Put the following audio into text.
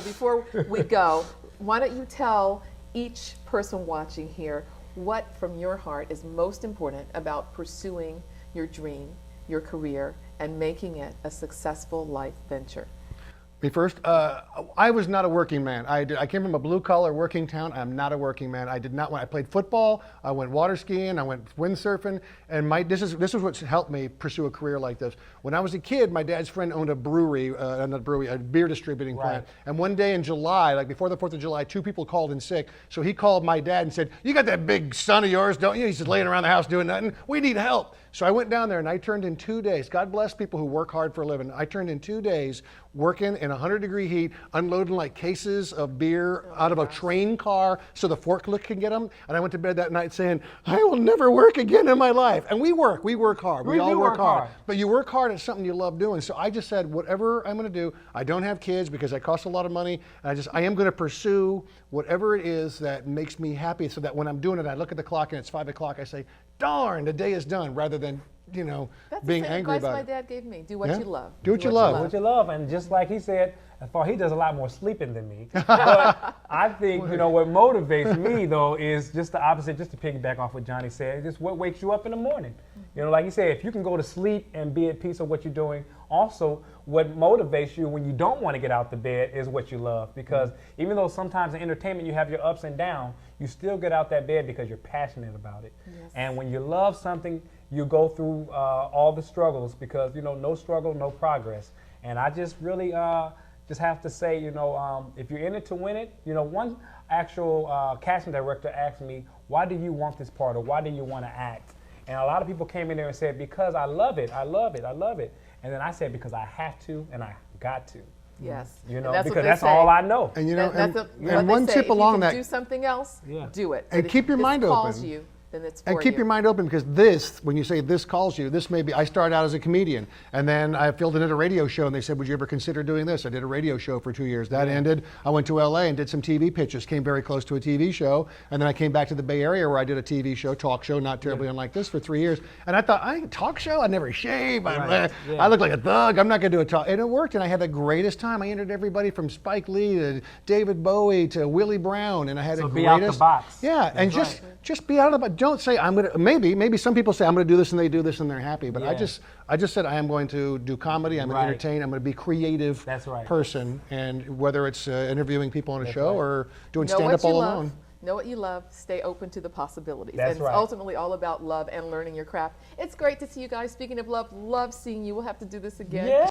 before we go, why don't you tell each person watching here what from your heart is most important about pursuing your dream, your career, and making it a successful life venture? Me first. I was not a working man. I came from a blue-collar working town. I'm not a working man. I did not want. I played football. I went water skiing. I went windsurfing. And this is what helped me pursue a career like this. When I was a kid, my dad's friend owned a brewery, not a brewery, a beer distributing plant. And one day in July, like before the 4th of July, 2 people called in sick. So he called my dad and said, "You got that big son of yours, don't you? He's just laying around the house doing nothing. We need help." So I went down there and I turned in 2 days. God bless people who work hard for a living. I turned in 2 days working in 100-degree heat, unloading like cases of beer out of a train car so the forklift can get them. And I went to bed that night saying, I will never work again in my life. And we work hard. We all work hard. But you work hard at something you love doing. So I just said, whatever I'm going to do, I don't have kids because that costs a lot of money. And I am going to pursue whatever it is that makes me happy, so that when I'm doing it, I look at the clock and it's 5 o'clock. I say, darn, the day is done, rather than being angry about it. That's the advice my dad gave me. Do what you love. Do what you love. Do what you love. And just like he said, as far he does a lot more sleeping than me. But I think, what motivates me though is just the opposite, just to piggyback off what Johnny said, just what wakes you up in the morning. Like he said, if you can go to sleep and be at peace with what you're doing, also what motivates you when you don't want to get out the bed is what you love. Because even though sometimes in entertainment you have your ups and downs, you still get out that bed because you're passionate about it. Yes. And when you love something, you go through all the struggles, because no struggle, no progress. And I just really just have to say, if you're in it to win it, one actual casting director asked me, why do you want this part, or why do you want to act? And a lot of people came in there and said, because I love it, I love it, I love it. And then I said, because I have to and I got to. Yes. Because that's all I know. And and one tip along that, do something else, do it. And keep your mind open. And keep your mind open, because when you say this calls you, this may be, I started out as a comedian, and then I filled in at a radio show, and they said, would you ever consider doing this? I did a radio show for 2 years. That ended. I went to LA and did some TV pitches, came very close to a TV show, and then I came back to the Bay Area where I did a TV show, talk show, not terribly unlike this, for 3 years. And I thought, talk show? I never shave. I look like a thug. I'm not going to do a talk. And it worked, and I had the greatest time. I entered everybody from Spike Lee to David Bowie to Willie Brown, and I had the greatest. Be out the box. Yeah, and just be out of the box. Don't say, I'm going to, maybe some people say I'm going to do this and they do this and they're happy, but I just said I am going to do comedy, I'm going to entertain, I'm going to be a creative person, and whether it's interviewing people on a show or doing stand-up all alone. Know what you love, stay open to the possibilities. That's and it's ultimately all about love and learning your craft. It's great to see you guys. Speaking of love seeing you. We'll have to do this again. Yeah.